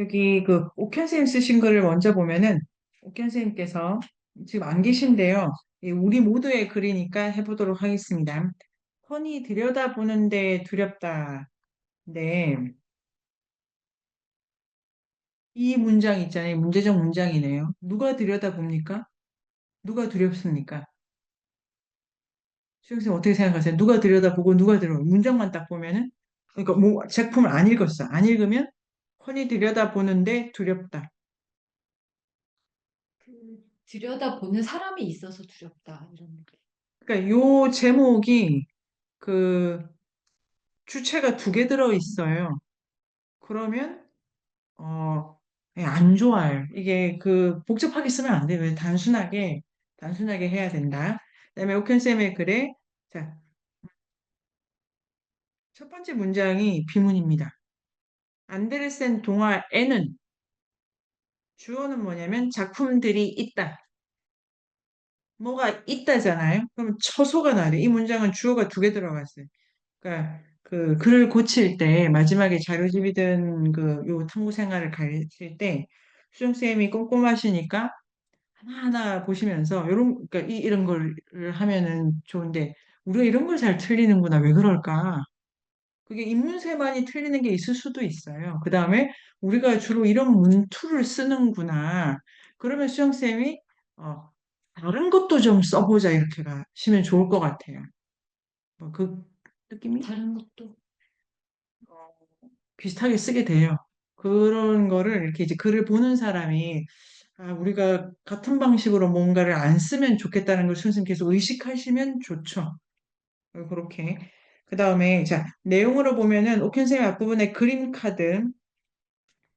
여기 그 옥현 선생님 쓰신 거를 먼저 보면은 옥현 선생님께서 지금 안 계신데요. 우리 모두의 글이니까 해보도록 하겠습니다. 훤히 들여다보는데 두렵다. 네. 이 문장 있잖아요. 문제적 문장이네요. 누가 들여다봅니까? 누가 두렵습니까? 수영 선생님 어떻게 생각하세요? 누가 들여다보고 누가 들어? 문장만 딱 보면은 그러니까 뭐 작품을 안 읽었어. 안 읽으면 훤히 들여다보는데 두렵다. 들여다보는 사람이 있어서 두렵다 이런 느낌. 그러니까 요 제목이 그 주체가 두 개 들어 있어요. 그러면 안 좋아요. 이게 그 복잡하게 쓰면 안 돼요. 단순하게 해야 된다. 그다음에 오켄쌤의 글에 자, 첫 번째 문장이 비문입니다. 안데르센 동화에는 주어는 뭐냐면 작품들이 있다. 뭐가 있다잖아요. 그럼 처소가 나야 돼. 이 문장은 주어가 두 개 들어갔어요. 그러니까 그 글을 고칠 때 마지막에 자료집이든 그 요 탐구 생활을 가르칠 때 수정 쌤이 꼼꼼하시니까 하나하나 보시면서 요런 그러니까 이런 걸 하면은 좋은데 우리가 이런 걸 잘 틀리는구나. 왜 그럴까? 그게 인문세만이 틀리는 게 있을 수도 있어요. 그다음에 우리가 주로 이런 문투를 쓰는구나. 그러면 수정 쌤이 어, 다른 것도 좀 써보자 이렇게 가시면 좋을 것 같아요. 뭐 그 느낌이? 다른 것도 어, 비슷하게 쓰게 돼요. 그런 거를 이렇게 이제 글을 보는 사람이 우리가 같은 방식으로 뭔가를 안 쓰면 좋겠다는 걸 선생님 계속 의식하시면 좋죠. 그렇게. 그 다음에 자 내용으로 보면은 옥현쌤의 앞부분에 그림 카드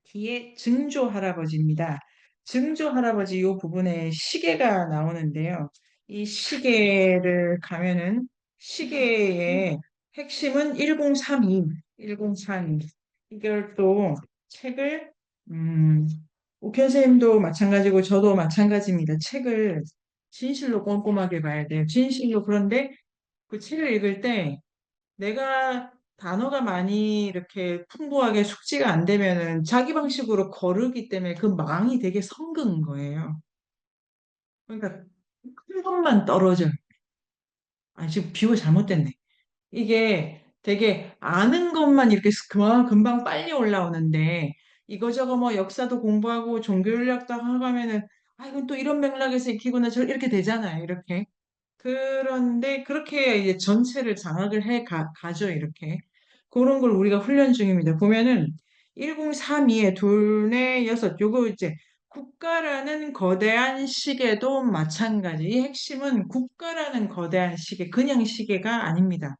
뒤에 증조 할아버지입니다. 증조 할아버지 이 부분에 시계가 나오는데요. 이 시계를 가면은 시계의 핵심은 1032, 1032. 이걸 또 책을 음, 옥현 선생님도 마찬가지고 저도 마찬가지입니다. 책을 진실로 꼼꼼하게 봐야 돼요. 진실로 그런데 그 책을 읽을 때 내가 단어가 많이 이렇게 풍부하게 숙지가 안 되면은 자기 방식으로 거르기 때문에 그 망이 되게 성근 거예요. 그러니까 큰 것만 떨어져. 지금 비유 잘못됐네. 이게 되게 아는 것만 이렇게 금방 빨리 올라오는데 이거저거 뭐 역사도 공부하고 종교인력도 하고 하면은 이건 또 이런 맥락에서 익히구나 이렇게 되잖아요. 이렇게. 그런데 그렇게 이제 전체를 장악을 가죠, 이렇게. 그런 걸 우리가 훈련 중입니다. 보면은 1032에 둘네 여섯, 요거 이제 국가라는 거대한 시계도 마찬가지. 이 핵심은 국가라는 거대한 시계, 그냥 시계가 아닙니다.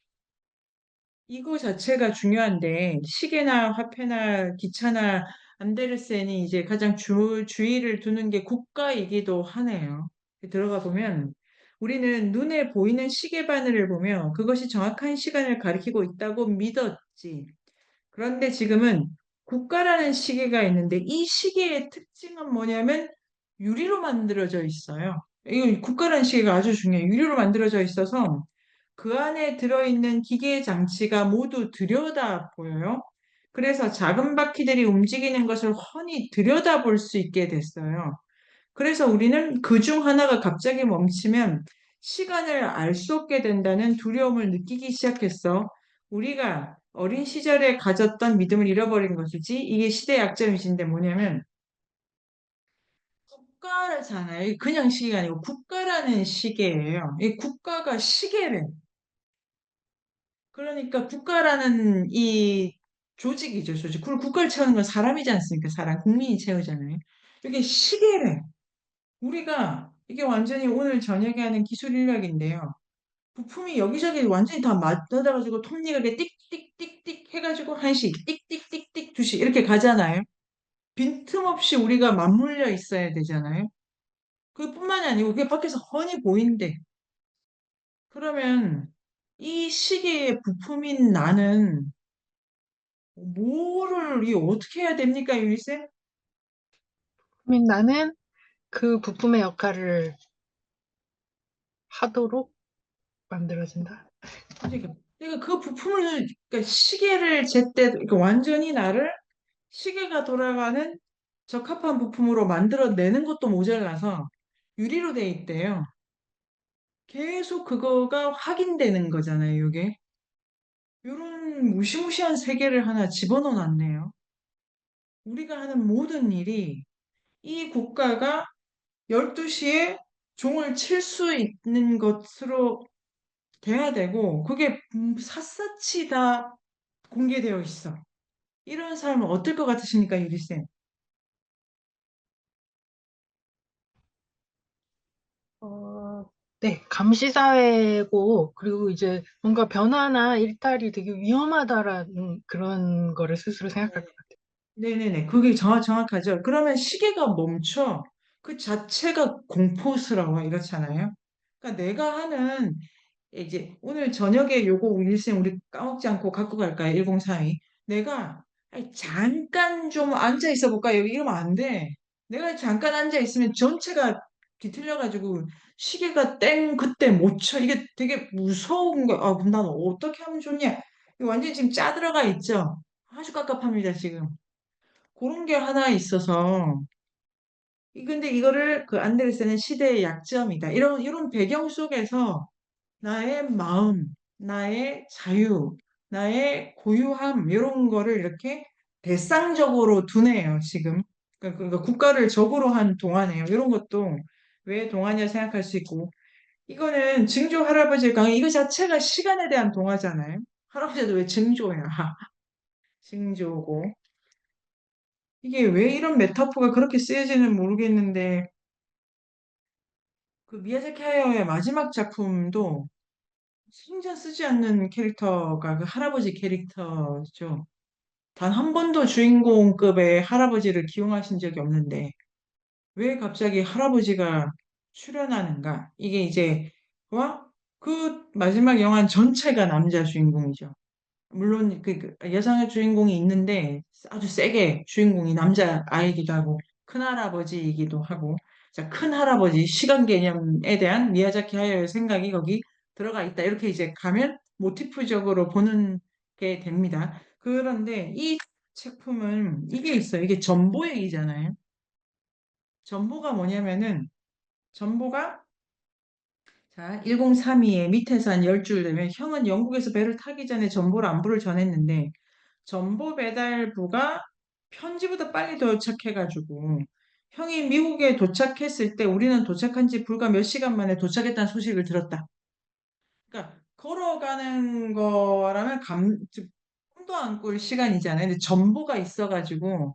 이거 자체가 중요한데 시계나 화폐나 기차나 안데르센이 이제 가장 주의를 두는 게 국가이기도 하네요. 들어가 보면 우리는 눈에 보이는 시계 바늘을 보며 그것이 정확한 시간을 가리키고 있다고 믿었지. 그런데 지금은 국가라는 시계가 있는데 이 시계의 특징은 뭐냐면 유리로 만들어져 있어요. 이 국가라는 시계가 아주 중요해요. 유리로 만들어져 있어서 그 안에 들어있는 기계 장치가 모두 들여다 보여요. 그래서 작은 바퀴들이 움직이는 것을 훤히 들여다볼 수 있게 됐어요. 그래서 우리는 그 중 하나가 갑자기 멈추면 시간을 알 수 없게 된다는 두려움을 느끼기 시작했어. 우리가 어린 시절에 가졌던 믿음을 잃어버린 것이지 이게 시대 약점이신데 뭐냐면 국가잖아요. 그냥 시계가 아니고 국가라는 시계예요. 이 국가가 시계래. 그러니까 국가라는 이 조직이죠, 조직. 그리고 국가를 채우는 건 사람이지 않습니까? 사람, 국민이 채우잖아요. 이게 시계래. 우리가 이게 완전히 오늘 저녁에 하는 기술 인력인데요. 부품이 여기저기 완전히 다 맞닿아가지고 톱니가 이렇게 띡띡띡띡 해가지고 한시 띡띡띡띡 두시 이렇게 가잖아요. 빈틈없이 우리가 맞물려 있어야 되잖아요. 그뿐만이 아니고 그게 밖에서 훤히 보인대. 그러면 이 시계의 부품인 나는 뭐를 이 어떻게 해야 됩니까, 유리쌤? 나는 그 부품의 역할을 하도록 만들어진다. 그러니까 그 부품을 그러니까 시계를 쟀때 그러니까 완전히 나를 시계가 돌아가는 적합한 부품으로 만들어내는 것도 모자라서 유리로 돼 있대요. 계속 그거가 확인되는 거잖아요, 이게. 이런 무시무시한 세계를 하나 집어넣어 놨네요. 우리가 하는 모든 일이 이 국가가 12시에 종을 칠 수 있는 것으로 돼야 되고, 그게 샅샅이 다 공개되어 있어. 이런 삶은 어떨 것 같으십니까, 유리쌤? 어, 네, 감시사회고, 그리고 이제 뭔가 변화나 일탈이 되게 위험하다라는 그런 거를 스스로 생각할 것 같아요. 네네네. 그게 정확하죠. 그러면 시계가 멈춰. 그 자체가 공포스러워. 이렇잖아요. 그러니까 내가 하는, 이제 오늘 저녁에 요거 일생 우리 까먹지 않고 갖고 갈까요? 1032. 내가 아니, 잠깐 좀 앉아 있어 볼까? 여기 이러면 안 돼. 내가 잠깐 앉아 있으면 전체가 뒤틀려가지고 시계가 땡 그때 못 쳐. 이게 되게 무서운 거야. 그럼 난 어떻게 하면 좋냐? 이거 완전히 지금 짜들어가 있죠? 아주 깝깝합니다, 지금. 그런 게 하나 있어서 근데 이거를 그 안데르센은 시대의 약점이다. 이런 배경 속에서 나의 마음, 나의 자유, 나의 고유함 이런 거를 이렇게 대상적으로 두네요, 지금. 그러니까 국가를 적으로 한 동화네요. 이런 것도 왜 동화냐 생각할 수 있고 이거는 증조 할아버지의 강의 이거 자체가 시간에 대한 동화잖아요. 할아버지도 왜 증조야? 증조고. 이게 왜 이런 메타포가 그렇게 쓰여지는 모르겠는데 그 미야자키 하야오의 마지막 작품도 신경 쓰지 않는 캐릭터가 그 할아버지 캐릭터죠. 단 한 번도 주인공급의 할아버지를 기용하신 적이 없는데 왜 갑자기 할아버지가 출연하는가? 이게 이제 그 마지막 영화 전체가 남자 주인공이죠. 물론 그 여성의 주인공이 있는데 아주 세게 주인공이 남자 아이기도 하고 큰할아버지이기도 하고 자, 큰할아버지 시간 개념에 대한 미야자키 하야오의 생각이 거기 들어가 있다. 이렇게 이제 가면 모티프적으로 보는 게 됩니다. 그런데 이 작품은 이게 있어요. 이게 전보 얘기잖아요. 전보가 뭐냐면은 전보가 자, 1032의 밑에서 한 10줄 되면 형은 영국에서 배를 타기 전에 전보를 안부를 전했는데 전보 배달부가 편지보다 빨리 도착해가지고 형이 미국에 도착했을 때 우리는 도착한 지 불과 몇 시간 만에 도착했다는 소식을 들었다. 그러니까 걸어가는 거라면 즉 꿈도 안 꿀 시간이잖아요. 근데 전보가 있어가지고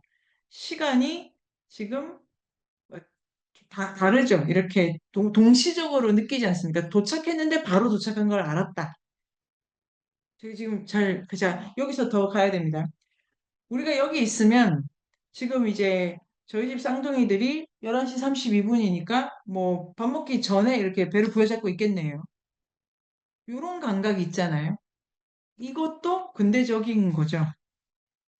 시간이 지금 다 다르죠. 이렇게 동시적으로 느끼지 않습니까? 도착했는데 바로 도착한 걸 알았다. 저희 지금 자, 여기서 더 가야 됩니다. 우리가 여기 있으면 지금 이제 저희 집 쌍둥이들이 11시 32분이니까 뭐 밥 먹기 전에 이렇게 배를 부여잡고 있겠네요. 이런 감각이 있잖아요. 이것도 근대적인 거죠.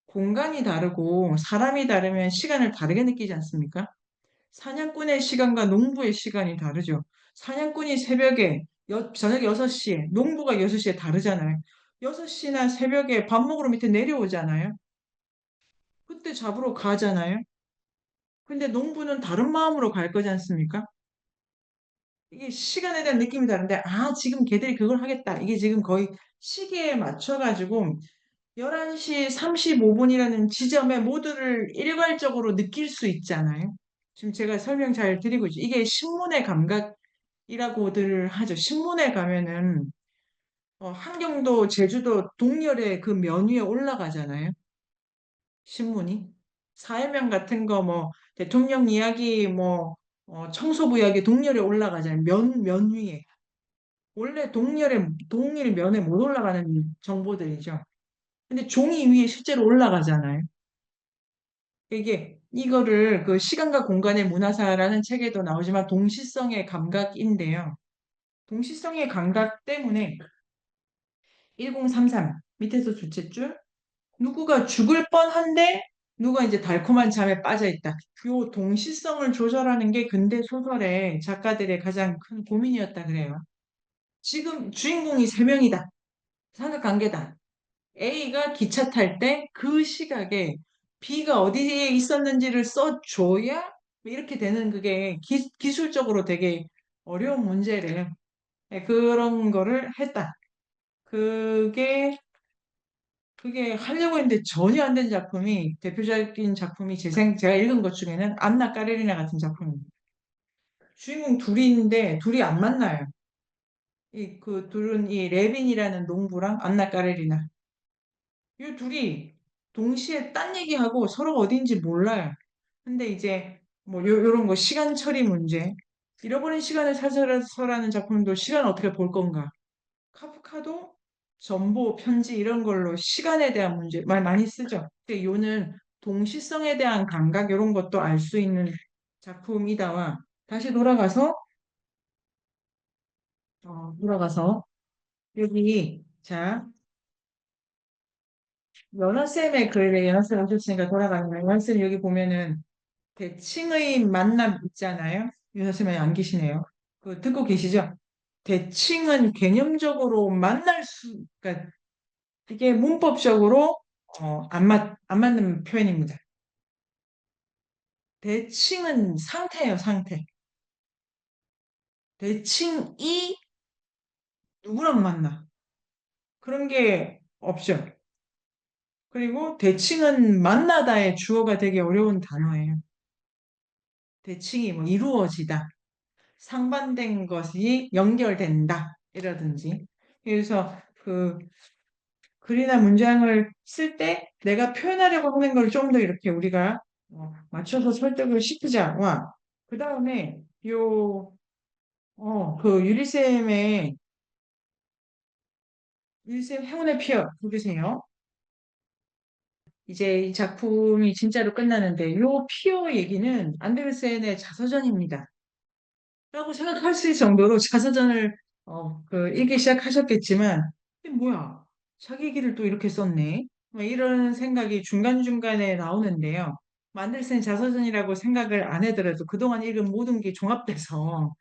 공간이 다르고 사람이 다르면 시간을 다르게 느끼지 않습니까? 사냥꾼의 시간과 농부의 시간이 다르죠. 사냥꾼이 새벽에 저녁 6시에, 농부가 6시에 다르잖아요. 6시나 새벽에 밥 먹으러 밑에 내려오잖아요. 그때 잡으러 가잖아요. 근데 농부는 다른 마음으로 갈 거지 않습니까? 이게 시간에 대한 느낌이 다른데, 지금 걔들이 그걸 하겠다. 이게 지금 거의 시기에 맞춰가지고 11시 35분이라는 지점에 모두를 일괄적으로 느낄 수 있잖아요. 지금 제가 설명 잘 드리고 있죠. 이게 신문의 감각이라고들 하죠. 신문에 가면은 한경도, 제주도 동열의 그 면 위에 올라가잖아요. 신문이. 사회면 같은 거 뭐 대통령 이야기 뭐 청소부 이야기 동열에 올라가잖아요. 면 위에. 원래 동일 면에 못 올라가는 정보들이죠. 근데 종이 위에 실제로 올라가잖아요. 이거를 그 시간과 공간의 문화사라는 책에도 나오지만 동시성의 감각인데요. 동시성의 감각 때문에 1033 밑에서 둘째 줄 누구가 죽을 뻔한데 누가 이제 달콤한 잠에 빠져 있다. 요 동시성을 조절하는 게 근대 소설의 작가들의 가장 큰 고민이었다 그래요. 지금 주인공이 세 명이다. 삼각관계다. A가 기차 탈 때 그 시각에 B가 어디에 있었는지를 써줘야 이렇게 되는 그게 기술적으로 되게 어려운 문제를 그런 거를 했다. 그게 그게 하려고 했는데 전혀 안 된 작품이 대표적인 작품이 제가 읽은 것 중에는 안나 까레리나 같은 작품입니다. 주인공 둘인데 둘이 안 만나요. 이 그 둘은 이 레빈이라는 농부랑 안나 까레리나 이 둘이 동시에 딴 얘기하고 서로가 어딘지 몰라요. 근데 이제 뭐 요런 거 시간 처리 문제 잃어버린 시간을 찾아서라는 작품도 시간 어떻게 볼 건가? 카프카도 전보, 편지 이런 걸로 시간에 대한 문제 말 많이 쓰죠. 근데 요는 동시성에 대한 감각 이런 것도 알 수 있는 작품이다와 다시 돌아가서 여기 자 연하쌤의 글에 연하쌤 오셨으니까 돌아가는 거예요. 연하쌤 여기 보면은 대칭의 만남 있잖아요. 연하쌤이 안 계시네요. 그 듣고 계시죠? 대칭은 개념적으로 그러니까 이게 문법적으로 안 맞는 표현입니다. 대칭은 상태예요, 상태. 대칭이 누구랑 만나? 그런 게 없죠. 그리고 대칭은 만나다의 주어가 되게 어려운 단어예요. 대칭이 뭐 이루어지다, 상반된 것이 연결된다, 이라든지. 그래서 그 글이나 문장을 쓸 때 내가 표현하려고 하는 걸 좀 더 이렇게 우리가 맞춰서 설득을 시키자와 그 다음에 그 유리쌤 행운의 피어 보세요. 이제 이 작품이 진짜로 끝나는데 요 피어 얘기는 안데르센의 자서전입니다. 라고 생각할 수 있을 정도로 자서전을 읽기 시작하셨겠지만 이게 뭐야? 자기 얘기를 또 이렇게 썼네. 뭐 이런 생각이 중간중간에 나오는데요. 만들센 자서전이라고 생각을 안 해더라도 그동안 읽은 모든 게 종합돼서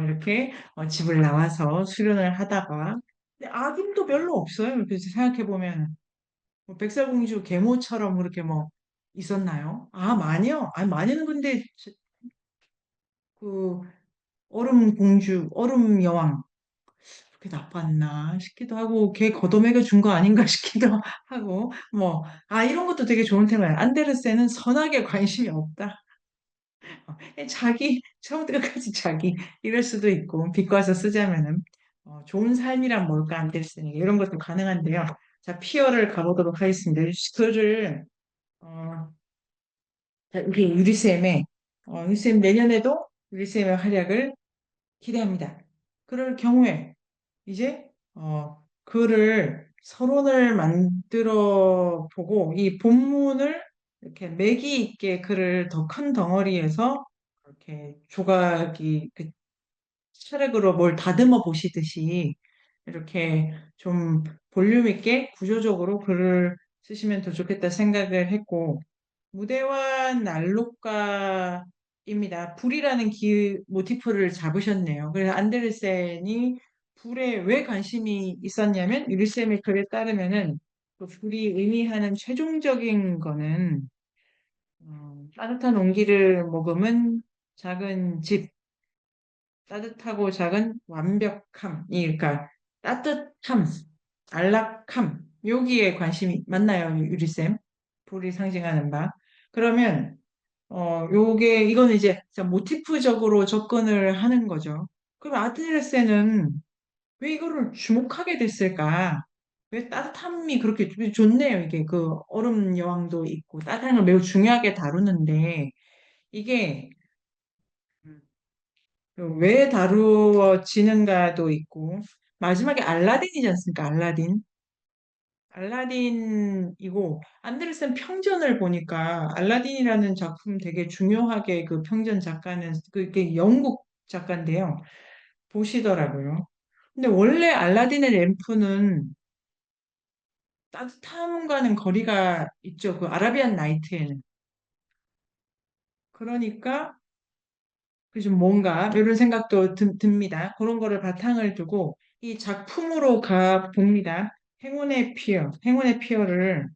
이렇게 집을 나와서 수련을 하다가 근데 악임도 별로 없어요. 그래서 생각해보면 뭐 백설공주 계모처럼 그렇게 뭐 있었나요? 아, 마녀? 아니, 마녀는 근데 그 얼음 공주, 얼음 여왕 그렇게 나빴나 싶기도 하고 걔 걷어먹여 준 거 아닌가 싶기도 하고 뭐 이런 것도 되게 좋은 테마예요. 안데르센은 선악에 관심이 없다. 자기 처음부터 끝까지 자기 이럴 수도 있고 비꼬아서 쓰자면은 좋은 삶이란 뭘까 안데르센이 이런 것도 가능한데요. 자 피어를 가보도록 하겠습니다. 글을 어, 자, 우리 유리쌤 내년에도 유리쌤의 활약을 기대합니다. 그럴 경우에 이제 글을 서론을 만들어 보고 이 본문을 이렇게 매기 있게 글을 더 큰 덩어리에서 이렇게 조각이 그 차례로 뭘 다듬어 보시듯이 이렇게 좀 볼륨 있게 구조적으로 글을 쓰시면 더 좋겠다 생각을 했고 무대와 난로가입니다. 불이라는 모티프를 잡으셨네요. 그래서 안데르센이 불에 왜 관심이 있었냐면 유리쌤의 글에 따르면은 그 불이 의미하는 최종적인 거는 따뜻한 온기를 머금은 작은 집, 따뜻하고 작은 완벽함이 그러니까 따뜻함, 안락함 여기에 관심이 맞나요, 유리쌤? 불이 상징하는 바. 그러면 이거는 이제 진짜 모티프적으로 접근을 하는 거죠. 그럼 아트니레스는 왜 이거를 주목하게 됐을까? 왜 따뜻함이 그렇게 좋네요. 이게 그 얼음 여왕도 있고 따뜻한 걸 매우 중요하게 다루는데 이게 왜 다루어지는가도 있고 마지막에 알라딘이지 않습니까? 알라딘이고 안데르센 평전을 보니까 알라딘이라는 작품 되게 중요하게 그 평전 작가는 그게 영국 작가인데요. 보시더라고요. 근데 원래 알라딘의 램프는 따뜻함과는 거리가 있죠. 그 아라비안 나이트에는. 그러니까 그좀 뭔가 이런 생각도 듭니다. 그런 거를 바탕을 두고 이 작품으로 가 봅니다. 행운의 피어를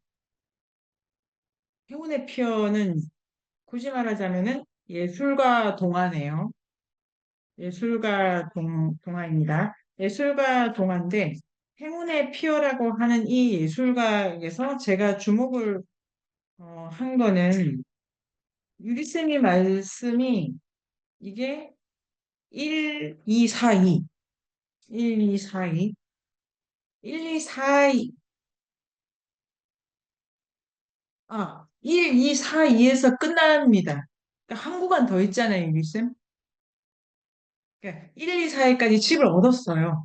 행운의 피어는 굳이 말하자면은 예술가 동화네요. 예술가 동화입니다. 예술가 동화인데 행운의 피어라고 하는 이 예술가에서 제가 주목을 한 거는 유리쌤이 말씀이 이게 1, 2, 4, 2, 1, 2, 4, 2, 1, 2, 4, 2, 1, 2, 4, 2에서 끝납니다. 그러니까 한 구간 더 있잖아요, 유리쌤. 그러니까 1, 2, 4위까지 칩을 얻었어요.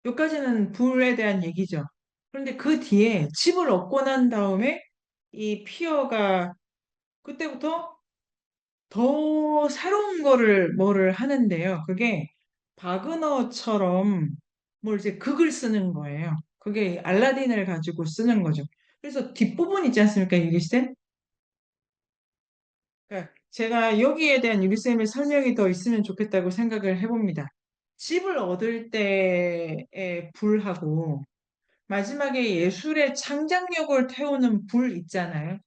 여기까지는 불에 대한 얘기죠. 그런데 그 뒤에 칩을 얻고 난 다음에 이 피어가 그때부터 더 새로운 거를 뭐를 하는데요. 그게 바그너처럼 뭘 이제 극을 쓰는 거예요. 그게 알라딘을 가지고 쓰는 거죠. 그래서 뒷부분 있지 않습니까, 유리쌤? 그러니까 제가 여기에 대한 유리쌤의 설명이 더 있으면 좋겠다고 생각을 해봅니다. 칩을 얻을 때의 불하고 마지막에 예술의 창작력을 태우는 불 있잖아요.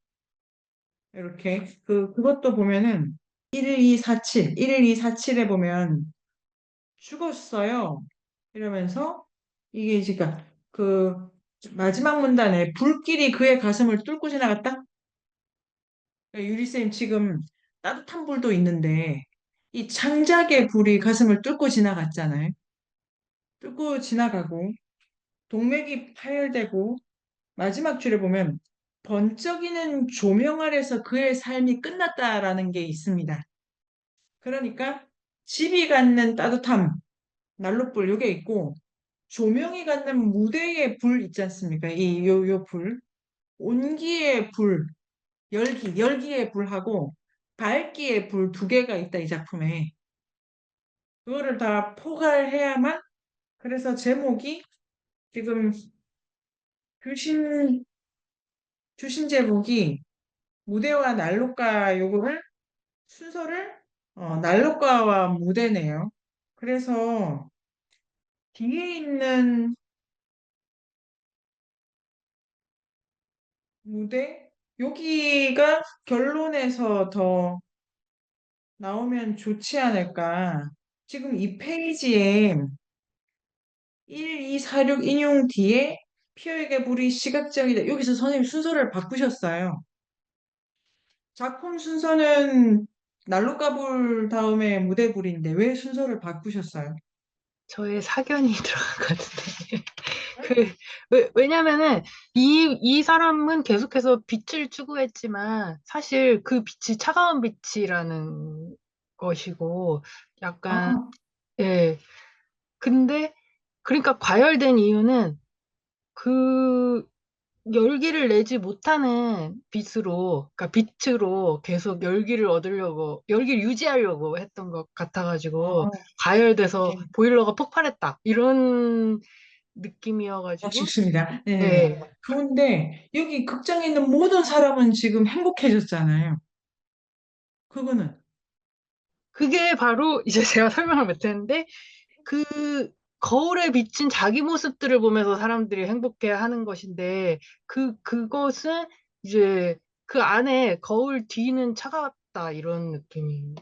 이렇게 그것도 보면은 11247, 11247에 보면 죽었어요. 이러면서 이게 이제 그 마지막 문단에 불길이 그의 가슴을 뚫고 지나갔다. 유리쌤 지금 따뜻한 불도 있는데 이 창작의 불이 가슴을 뚫고 지나갔잖아요. 뚫고 지나가고 동맥이 파열되고 마지막 줄에 보면 번쩍이는 조명 아래서 그의 삶이 끝났다라는 게 있습니다. 그러니까 집이 갖는 따뜻함, 난로불 요게 있고 조명이 갖는 무대의 불 있지 않습니까? 요 불. 온기의 불, 열기의 불하고 밝기의 불 두 개가 있다, 이 작품에. 그거를 다 포괄해야만, 그래서 제목이 지금 주신, 주신 제목이 무대와 난로가 요거를 순서를 난로가와 무대네요. 그래서 뒤에 있는 무대 여기가 결론에서 더 나오면 좋지 않을까. 지금 이 페이지에 1, 2, 4, 6 인용 뒤에 피어에게 불이 시각적이다. 여기서 선생님 순서를 바꾸셨어요. 작품 순서는 난로가불 다음에 무대불인데 왜 순서를 바꾸셨어요? 저의 사견이 들어갔거든요. 왜냐면은, 이 사람은 계속해서 빛을 추구했지만, 사실 그 빛이 차가운 빛이라는 것이고, 약간, 아, 예. 근데, 그러니까 과열된 이유는 그 열기를 내지 못하는 그러니까 빛으로 계속 열기를 얻으려고, 열기를 유지하려고 했던 것 같아가지고, 아, 과열돼서 네. 보일러가 폭발했다. 이런 느낌이어가지고, 좋습니다. 네. 예. 좋은데 여기 극장에 있는 모든 사람은 지금 행복해졌잖아요. 그거는 그게 바로 이제 제가 설명을 못했는데, 그 거울에 비친 자기 모습들을 보면서 사람들이 행복해 하는 것인데, 그것은 이제 그 안에 거울 뒤는 차가웠다, 이런 느낌이.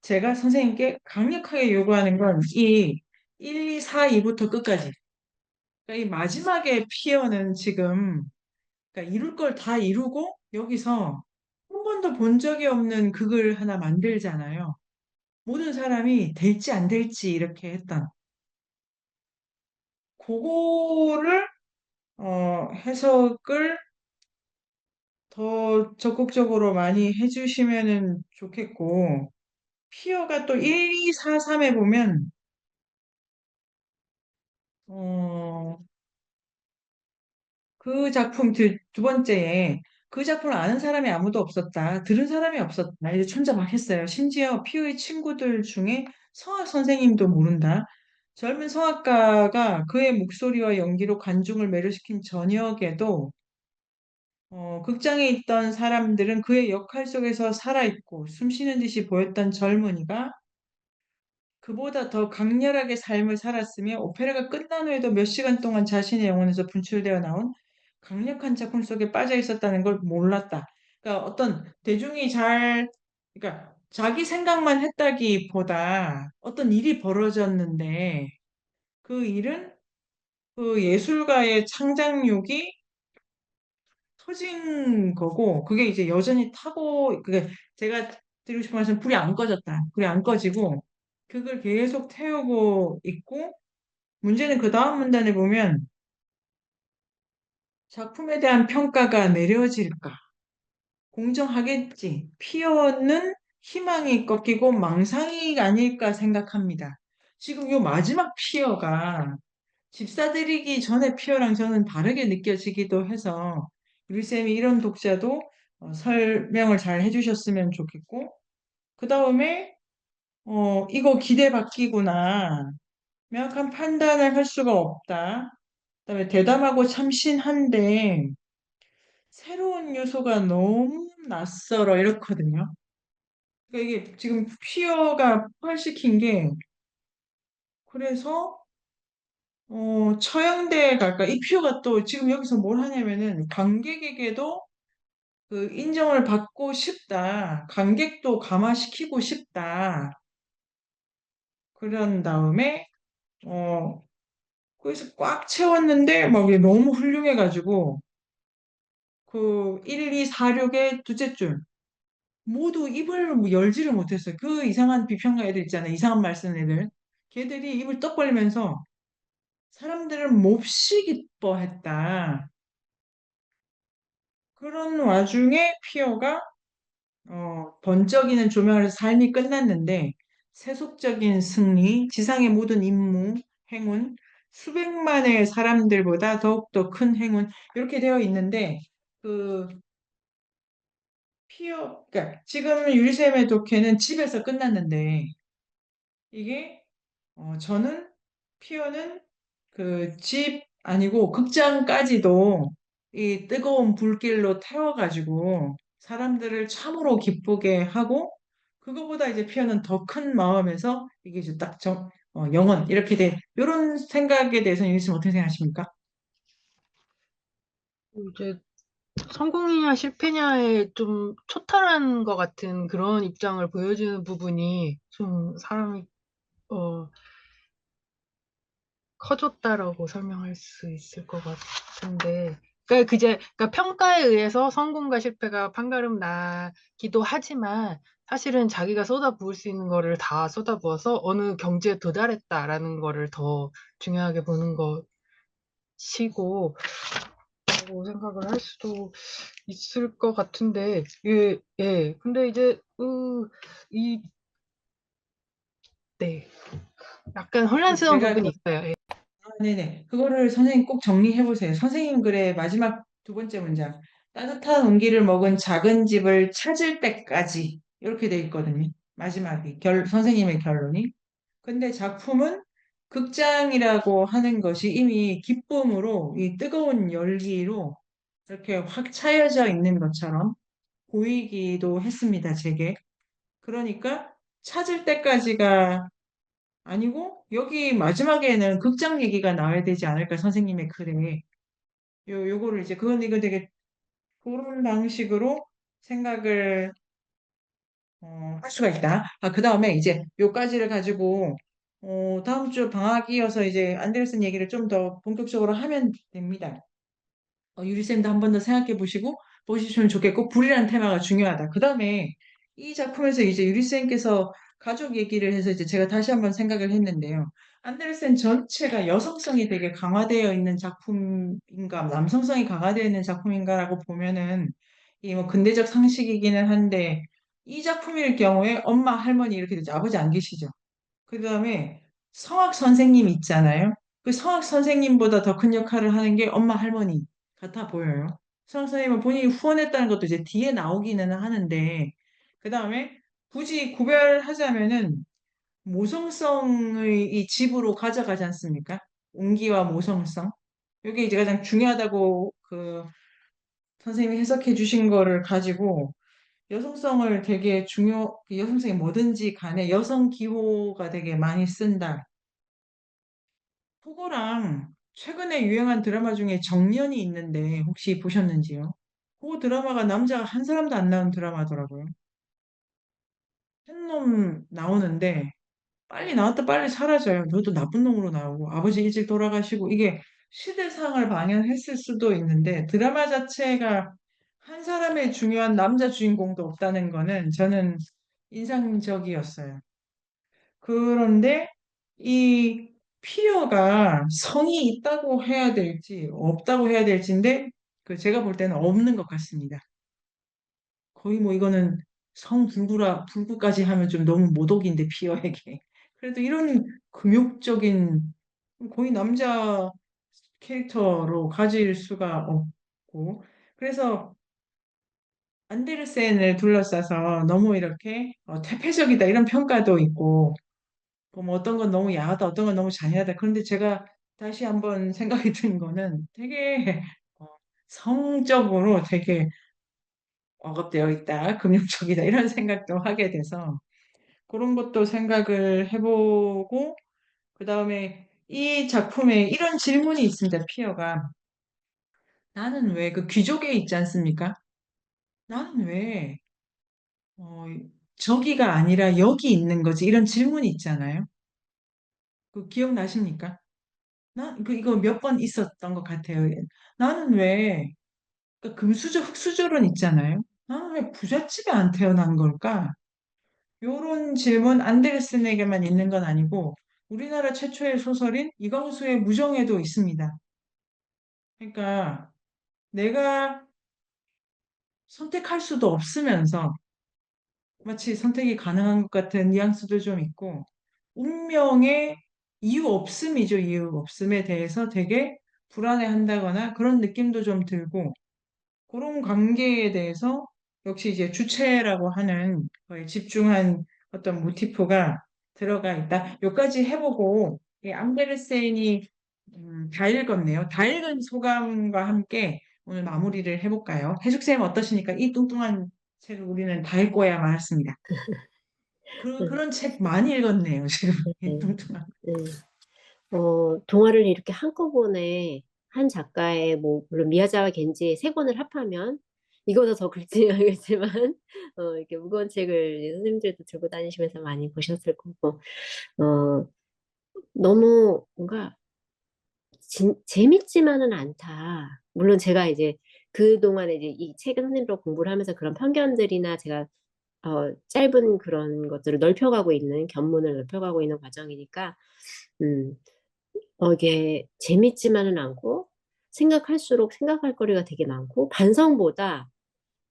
제가 선생님께 강력하게 요구하는 건 이 1, 2, 4, 2부터 끝까지. 그러니까 이 마지막에 피어는 지금 그러니까 이룰 걸 다 이루고 여기서 한 번도 본 적이 없는 극을 하나 만들잖아요. 모든 사람이 될지 안 될지 이렇게 했던 그거를 해석을 더 적극적으로 많이 해주시면은 좋겠고 피어가 또 1, 2, 4, 3에 보면 어, 그 작품 두 번째에 그 작품을 아는 사람이 아무도 없었다. 들은 사람이 없었다. 이제 천자박했어요. 심지어 피오의 친구들 중에 성악 선생님도 모른다. 젊은 성악가가 그의 목소리와 연기로 관중을 매료시킨 저녁에도 극장에 있던 사람들은 그의 역할 속에서 살아있고 숨쉬는 듯이 보였던 젊은이가 그보다 더 강렬하게 삶을 살았으며 오페라가 끝난 후에도 몇 시간 동안 자신의 영혼에서 분출되어 나온 강력한 작품 속에 빠져 있었다는 걸 몰랐다. 그러니까 어떤 대중이 그러니까 자기 생각만 했다기보다 어떤 일이 벌어졌는데 그 일은 그 예술가의 창작욕이 터진 거고 그게 이제 여전히 타고 그게 제가 드리고 싶은 말씀은 불이 안 꺼졌다. 불이 안 꺼지고 그걸 계속 태우고 있고 문제는 그 다음 문단에 보면 작품에 대한 평가가 내려질까? 공정하겠지. 피어는 희망이 꺾이고 망상이 아닐까 생각합니다. 지금 요 마지막 피어가 집사들이기 전에 피어랑 저는 다르게 느껴지기도 해서 유리쌤이 이런 독자도 설명을 잘 해주셨으면 좋겠고 그 다음에 이거 기대 바뀌구나. 명확한 판단을 할 수가 없다. 그다음에 대담하고 참신한데 새로운 요소가 너무 낯설어 이렇거든요. 그러니까 이게 지금 퀴어가 폭발시킨 게 그래서 처형대에 갈까? 이 퀴어가 또 지금 여기서 뭘 하냐면은 관객에게도 그 인정을 받고 싶다. 관객도 감화시키고 싶다. 그런 다음에 어 거기서 꽉 채웠는데 막 이게 너무 훌륭해가지고 그 1, 2, 4, 6의 두째 줄 모두 입을 뭐 열지를 못했어요. 그 이상한 비평가 애들 있잖아요. 이상한 말 쓰는 애들. 걔들이 입을 떡 벌리면서 사람들을 몹시 기뻐했다. 그런 와중에 피어가 번쩍이는 조명을 해서 삶이 끝났는데 세속적인 승리, 지상의 모든 임무, 행운, 수백만의 사람들보다 더욱더 큰 행운 이렇게 되어 있는데 그 그러니까 지금 유리쌤의 독해는 집에서 끝났는데 이게 저는 피어는 그 집 아니고 극장까지도 이 뜨거운 불길로 태워가지고 사람들을 참으로 기쁘게 하고 그거보다 이제 피어는 더 큰 마음에서 이게 이제 영원 이렇게 돼 이런 생각에 대해서는 유리쌤 어떻게 생각하십니까? 이제 성공이냐 실패냐에 좀 초탈한 것 같은 그런 입장을 보여주는 부분이 좀 사람이 어, 커졌다라고 설명할 수 있을 것 같은데, 그러니까 평가에 의해서 성공과 실패가 판가름 나기도 하지만, 사실은 자기가 쏟아부을 수 있는 거를 다 쏟아부어서 어느 경지에 도달했다라는 거를 더 중요하게 보는 것이고, 라고 생각을 할 수도 있을 것 같은데, 예, 예. 근데 이제, 이, 네. 약간 혼란스러운 제가 부분이 있어요. 예. 네네. 그거를 선생님 꼭 정리해 보세요. 선생님 글의 마지막 두 번째 문장. 따뜻한 온기를 먹은 작은 집을 찾을 때까지. 이렇게 돼 있거든요. 마지막이. 선생님의 결론이. 근데 작품은 극장이라고 하는 것이 이미 기쁨으로, 이 뜨거운 열기로 이렇게 확 차여져 있는 것처럼 보이기도 했습니다, 제게. 그러니까 찾을 때까지가 아니고 여기 마지막에는 극장 얘기가 나와야 되지 않을까 선생님의 글에 요거를 이제 그건 이거 되게 그런 방식으로 생각을 할 수가 있다. 그 다음에 이제 요까지를 가지고 다음 주 방학이어서 이제 안데르슨 얘기를 좀 더 본격적으로 하면 됩니다. 유리쌤도 한 번 더 생각해 보시면 좋겠고, 불이라는 테마가 중요하다. 그 다음에 이 작품에서 이제 유리쌤께서 가족 얘기를 해서 이제 제가 다시 한번 생각을 했는데요. 안데르센 전체가 여성성이 되게 강화되어 있는 작품인가, 남성성이 강화되어 있는 작품인가라고 보면은, 이 뭐 근대적 상식이기는 한데, 이 작품일 경우에 엄마, 할머니 이렇게 되죠. 아버지 안 계시죠. 그 다음에 성악 선생님 있잖아요. 그 성악 선생님보다 더 큰 역할을 하는 게 엄마 할머니 같아 보여요. 성악 선생님은 본인이 후원했다는 것도 이제 뒤에 나오기는 하는데, 그 다음에 굳이 구별하자면은 모성성의 이 집으로 가져가지 않습니까? 온기와 모성성. 이게 이제 가장 중요하다고 그 선생님이 해석해 주신 거를 가지고 여성성을 되게 그 여성성이 뭐든지 간에 여성 기호가 되게 많이 쓴다. 토고랑 최근에 유행한 드라마 중에 정년이 있는데 혹시 보셨는지요? 그 드라마가 남자가 한 사람도 안 나온 드라마더라고요. 한 놈 나오는데 빨리 나왔다 빨리 사라져요. 너도 나쁜 놈으로 나오고 아버지 일찍 돌아가시고 이게 시대상을 반영했을 수도 있는데 드라마 자체가 한 사람의 중요한 남자 주인공도 없다는 거는 저는 인상적이었어요. 그런데 이 피어가 성이 있다고 해야 될지 없다고 해야 될지인데 그 제가 볼 때는 없는 것 같습니다. 거의 뭐 이거는 불구까지 하면 좀 너무 모독인데 피어에게. 그래도 이런 금욕적인 거의 남자 캐릭터로 가질 수가 없고 그래서 안데르센을 둘러싸서 너무 이렇게 퇴폐적이다 이런 평가도 있고 뭐 어떤 건 너무 야하다 어떤 건 너무 잔인하다 그런데 제가 다시 한번 생각이 든 거는 되게 어, 성적으로 되게 억압되어 있다 금욕적이다 이런 생각도 하게 돼서 그런 것도 생각을 해보고 그 다음에 이 작품에 이런 질문이 있습니다. 피어가 나는 왜 그 귀족에 있지 않습니까? 나는 왜 어, 저기가 아니라 여기 있는 거지? 이런 질문이 있잖아요. 그 기억나십니까? 이거 몇 번 있었던 것 같아요. 나는 왜 그 금수저 흑수저론 있잖아요. 나는 왜 부잣집에 안 태어난 걸까? 요런 질문 안데르센에게만 있는 건 아니고 우리나라 최초의 소설인 이광수의 무정에도 있습니다. 그러니까 내가 선택할 수도 없으면서 마치 선택이 가능한 것 같은 뉘앙스도 좀 있고 운명의 이유 없음이죠. 이유 없음에 대해서 되게 불안해한다거나 그런 느낌도 좀 들고 그런 관계에 대해서 역시 이제 주체라고 하는 거에 집중한 어떤 모티프가 들어가 있다. 여기까지 해보고 이 앙데르센이 다 읽었네요. 다 읽은 소감과 함께 오늘 마무리를 해볼까요? 해숙쌤 어떠십니까? 이 뚱뚱한 책을 우리는 다 읽어야 말았습니다. 음, 그런 책 많이 읽었네요, 지금. 이 네, 뚱뚱한. 네. 동화를 이렇게 한꺼번에 한 작가의 뭐 물론 미야자와 겐지의 세 권을 합하면 이거보다 더 글지 알겠지만 이렇게 무거운 책을 선생님들도 들고 다니시면서 많이 보셨을 거고 어, 너무 뭔가 재밌지만은 않다. 물론 제가 이제 그동안에 이제 이 책을 선생님으로 공부를 하면서 그런 편견들이나 제가 짧은 그런 것들을 넓혀가고 있는 견문을 넓혀가고 있는 과정이니까 음, 이게 재밌지만은 않고 생각할수록 생각할 거리가 되게 많고 반성보다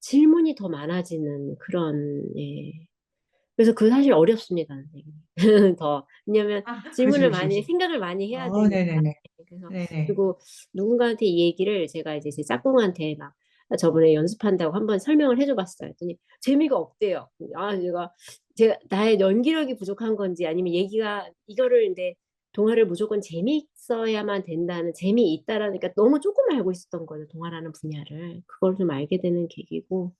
질문이 더 많아지는 그런 예. 그래서 그 사실 어렵습니다, 선생님. 더 왜냐하면 그죠, 질문을 그죠, 많이 그죠. 생각을 많이 해야 되니까 네네네. 그래서 네네. 그리고 누군가한테 이 얘기를 제가 이제 제 짝꿍한테 막 저번에 연습한다고 한번 설명을 해줘봤어요. 했더니 재미가 없대요. 제가 나의 연기력이 부족한 건지 아니면 얘기가 이거를 근데 동화를 무조건 재미있어야만 된다는 재미있다라니까 너무 조금 알고 있었던 거예요. 동화라는 분야를 그걸 좀 알게 되는 계기고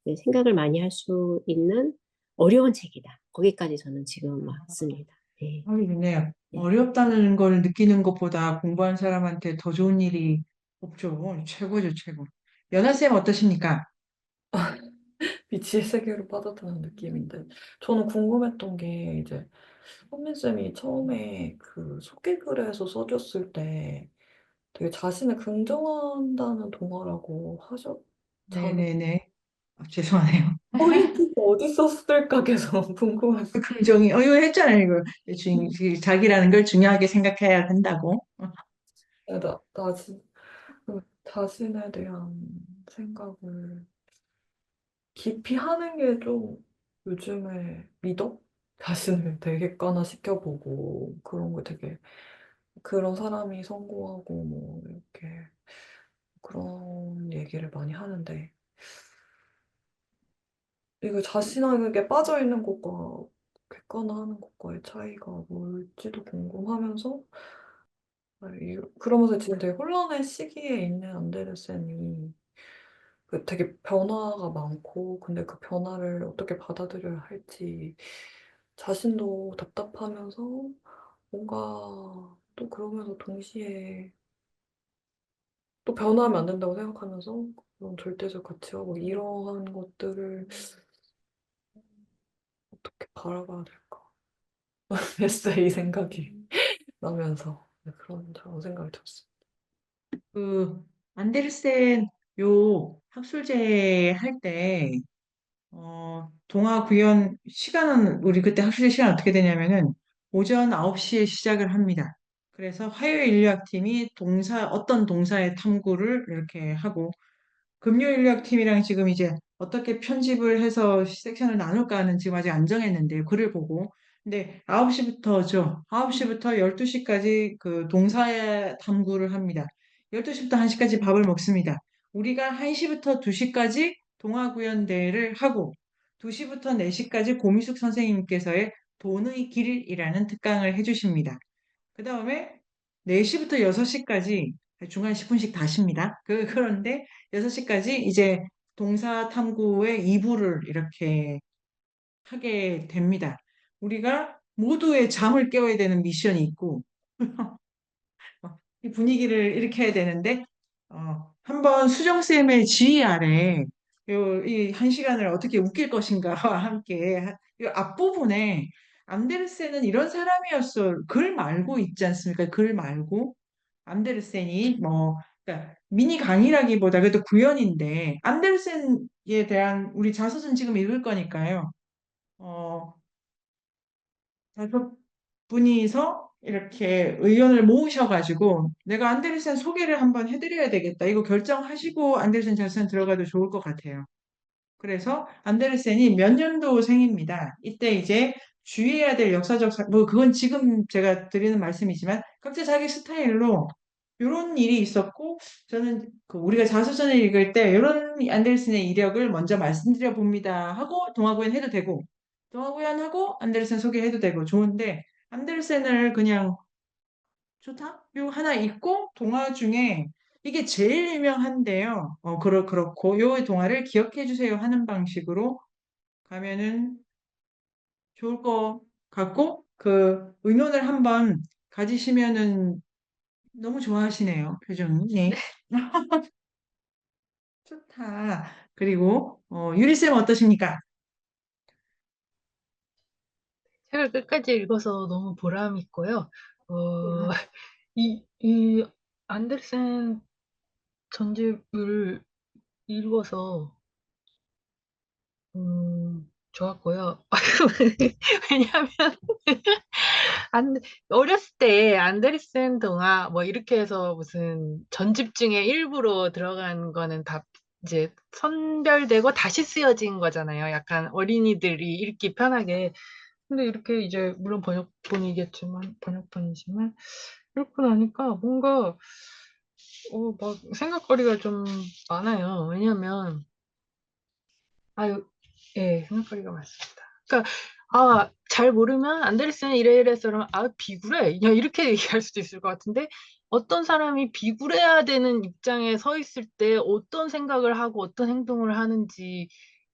네, 생각을 많이 할 수 있는 어려운 책이다. 거기까지 저는 지금 왔습니다. 네, 하기 좋네요. 네. 어렵다는 걸 느끼는 것보다 공부한 사람한테 더 좋은 일이 없죠. 최고죠, 최고. 연하쌤 어떠십니까? 미치의 세계로 빠져드는 느낌인데 저는 궁금했던 게 이제 선민쌤이 처음에 그 소개글에서 써줬을 때 되게 자신을 긍정한다는 동화라고 하셨잖아요. 네네네. 죄송하네요. 포인트가 어디 썼을까 계속 궁금했어요. 긍정이, 이거 했잖아요, 이거. 자기라는 걸 중요하게 생각해야 한다고. 그 자신에 대한 생각을 깊이 하는 게 좀 요즘에 미덕? 자신을 되게 객관화시켜보고 그런 거 되게 그런 사람이 성공하고 뭐 이렇게 그런 얘기를 많이 하는데 이거 자신에게 빠져있는 것과 객관화하는 것과의 차이가 뭘지도 궁금하면서 그러면서 지금 되게 혼란의 시기에 있는 안데르센이 그 되게 변화가 많고 근데 그 변화를 어떻게 받아들여야 할지 자신도 답답하면서 뭔가 또 그러면서 동시에 또 변화하면 안 된다고 생각하면서 그런 절대적 가치와 뭐 이러한 것들을 어떻게 바라봐야 될까 했어요. 이 생각이 나면서 네, 그런 생각이 들었어요. 그 안데르센 요 학술제 할 때 동화 구연 시간은 우리 그때 학술제 시간 어떻게 되냐면은 오전 9시에 시작을 합니다. 그래서 화요일 인류학팀이 어떤 동사의 탐구를 이렇게 하고 금요일학팀이랑 지금 이제 어떻게 편집을 해서 섹션을 나눌까 하는 지금 아직 안 정했는데요. 글을 보고. 근데 9시부터죠. 9시부터 12시까지 그 동사 탐구를 합니다. 12시부터 1시까지 밥을 먹습니다. 우리가 1시부터 2시까지 동화구연대회를 하고 2시부터 4시까지 고미숙 선생님께서의 돈의 길이라는 특강을 해주십니다. 그 다음에 4시부터 6시까지 중간에 10분씩 다 쉽니다. 그런데 6시까지 이제 동사 탐구의 2부를 이렇게 하게 됩니다. 우리가 모두의 잠을 깨워야 되는 미션이 있고, 이 분위기를 일으켜야 되는데, 한번 수정쌤의 지휘 아래 이 1시간을 어떻게 웃길 것인가와 함께 이 앞부분에 안데르센은 이런 사람이었어. 글 말고 있지 않습니까? 글 말고. 안데르센이 그러니까 미니 강의라기보다 그래도 구연인데 안데르센에 대한 우리 자서전 지금 읽을 거니까요. 어, 다섯 분이서 이렇게 의견을 모으셔가지고 내가 안데르센 소개를 한번 해드려야 되겠다. 이거 결정하시고 안데르센 자서전 들어가도 좋을 것 같아요. 그래서 안데르센이 몇 년도생입니다. 이때 이제 주의해야 될 뭐 그건 지금 제가 드리는 말씀이지만 각자 자기 스타일로 이런 일이 있었고 저는 그 우리가 자서전을 읽을 때 이런 안데르센의 이력을 먼저 말씀드려 봅니다 하고 동화구연 해도 되고 동화구연 하고 안데르센 소개해도 되고 좋은데 안데르센을 그냥 좋다? 요 하나 있고 동화 중에 이게 제일 유명한데요. 그렇고 요 동화를 기억해 주세요 하는 방식으로 가면은 좋을 것 같고 그 의논을 한번 가지시면은 너무 좋아하시네요. 표정이. 네. 좋다. 그리고 유리쌤 어떠십니까? 책을 끝까지 읽어서 너무 보람 있고요. 이 안데르센 전집을 읽어서 좋았고요. 왜냐하면 안, 어렸을 때 안데르센 동화 뭐 이렇게 해서 무슨 전집 중에 일부로 들어간 거는 다 이제 선별되고 다시 쓰여진 거잖아요. 약간 어린이들이 읽기 편하게. 근데 이렇게 이제 물론 번역본이지만 읽고 나니까 뭔가 막 생각거리가 좀 많아요. 왜냐면 아유, 예, 생각거리가 많습니다. 그러니까, 잘 모르면 안데르센 이래 이래서 그러면, 비굴해. 그냥 이렇게 얘기할 수도 있을 것 같은데, 어떤 사람이 비굴해야 되는 입장에 서 있을 때 어떤 생각을 하고 어떤 행동을 하는지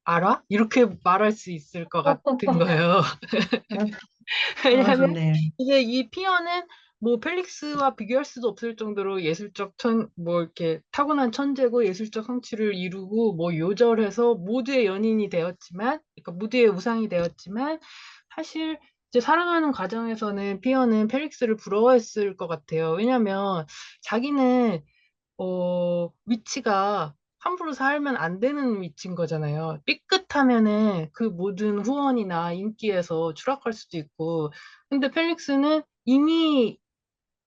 알아? 이렇게 말할 수 있을 것 같은 거예요. 왜냐하면 좋네요. 이게 이 피어는 뭐 펠릭스와 비교할 수도 없을 정도로 뭐 이렇게 타고난 천재고 예술적 성취를 이루고 뭐 요절해서 모두의 연인이 되었지만, 그러니까 모두의 우상이 되었지만, 사실 이제 살아가는 과정에서는 피어는 펠릭스를 부러워했을 것 같아요. 왜냐면 자기는 위치가 함부로 살면 안 되는 위치인 거잖아요. 삐끗하면은 그 모든 후원이나 인기에서 추락할 수도 있고. 근데 펠릭스는 이미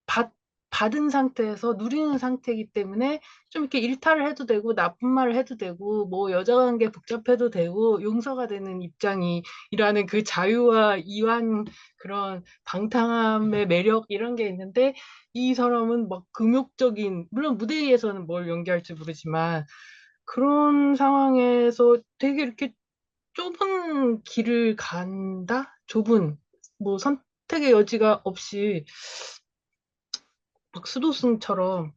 받, 받은 상태에서 누리는 상태이기 때문에 좀 이렇게 일탈을 해도 되고, 나쁜 말을 해도 되고, 뭐 여자 관계 복잡해도 되고, 용서가 되는 입장이라는 그 자유와 이완 그런 방탕함의 매력 이런 게 있는데, 이 사람은 막 금욕적인, 물론 무대 위에서는 뭘 연기할지 모르지만, 그런 상황에서 되게 이렇게 좁은 길을 간다? 뭐 선택의 여지가 없이 막 수도승처럼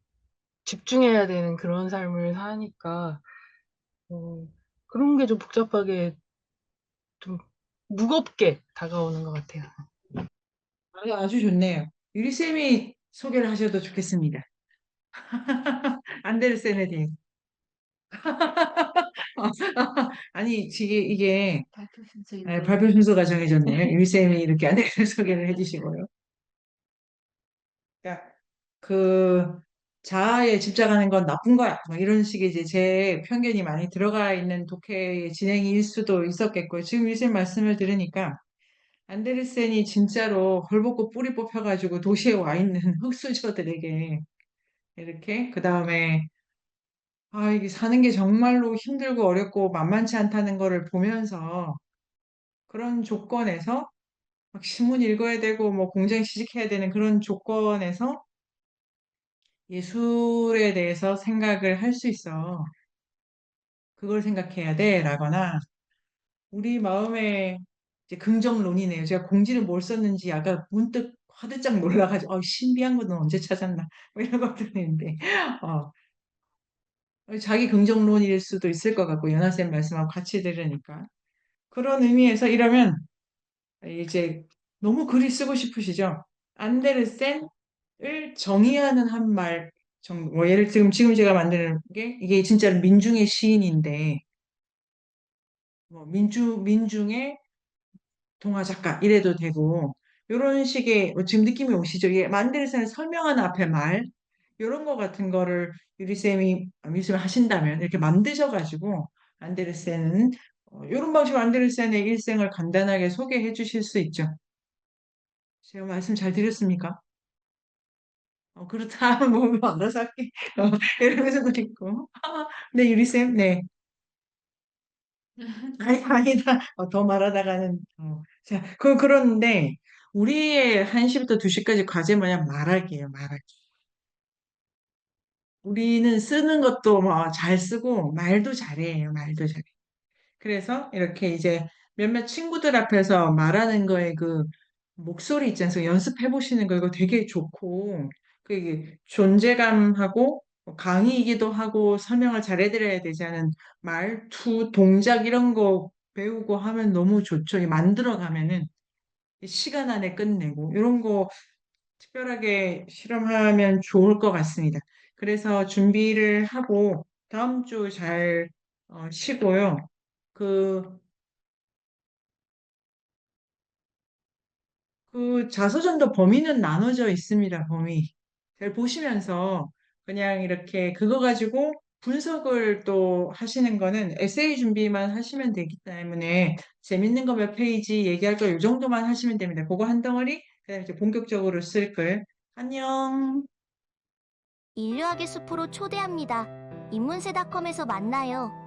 집중해야 되는 그런 삶을 사니까, 어, 그런 게 좀 복잡하게, 좀 무겁게 다가오는 것 같아요. 아주 좋네요. 유리쌤이 소개를 하셔도 좋겠습니다. 안데르센에 대해서. 아니, 이게 발표 순서인 네, 거예요. 발표 순서가 정해졌네요. 유쌤이 이렇게 안데르센 소개를 해주시고요. 그러니까 그 자아에 집착하는 건 나쁜 거야. 뭐 이런 식의 이제 제 편견이 많이 들어가 있는 독해의 진행일 수도 있었겠고요. 지금 유쌤 말씀을 들으니까 안데르센이 진짜로 헐벗고 뿌리 뽑혀가지고 도시에 와 있는 흙수저들에게 이렇게 그 다음에 이게 사는 게 정말로 힘들고 어렵고 만만치 않다는 거를 보면서 그런 조건에서 막 신문 읽어야 되고 뭐 공장 취직해야 되는 그런 조건에서 예술에 대해서 생각을 할 수 있어. 그걸 생각해야 돼. 라거나 우리 마음에 이제 긍정론이네요. 제가 공지를 뭘 썼는지 아까 문득 화들짝 놀라가지고 신비한 거는 언제 찾았나 뭐 이런 것들인데 어, 자기 긍정론일 수도 있을 것 같고 연하쌤 말씀하고 같이 들으니까 그런 의미에서 이러면 이제 너무 글이 쓰고 싶으시죠? 안데르센을 정의하는 한 말 정도. 뭐 예를 지금 제가 만드는 게 이게 진짜 민중의 시인인데 뭐 민중의 동화 작가 이래도 되고 이런 식의 지금 느낌이 오시죠? 이게 안데르센을 설명하는 앞에 말 이런 거 같은 거를 유리쌤이 하신다면 이렇게 만드셔가지고 안데르센은 이런 방식으로 안데르센의 일생을 간단하게 소개해 주실 수 있죠. 제가 말씀 잘 드렸습니까? 그렇다 하면 뭐 알아서 할게. 이러면서도 있고. 네, 유리쌤, 네. 아니, 아니다. 더 말하다가는. 자, 그런데, 우리의 1시부터 2시까지 과제 뭐냐? 말하기예요, 말하기. 우리는 쓰는 것도 뭐 잘 쓰고, 말도 잘해요, 말도 잘해. 그래서 이렇게 이제 몇몇 친구들 앞에서 말하는 거에 그 목소리 있지 않습니까? 연습해 보시는 거 이거 되게 좋고 그 이게 존재감하고 뭐 강의이기도 하고 설명을 잘해드려야 되지 않은 말투, 동작 이런 거 배우고 하면 너무 좋죠. 이 만들어 가면은 시간 안에 끝내고 이런 거 특별하게 실험하면 좋을 것 같습니다. 그래서 준비를 하고 다음 주 잘 쉬고요. 그 그 자서전도 범위는 나눠져 있습니다, 범위. 잘 보시면서 그냥 이렇게 그거 가지고 분석을 또 하시는 거는 에세이 준비만 하시면 되기 때문에 재밌는 거 몇 페이지 얘기할 거 이 정도만 하시면 됩니다. 그거 한 덩어리, 그다음에 이제 본격적으로 쓸 글. 안녕. 인류학의 숲으로 초대합니다. 인문세닷컴에서 만나요.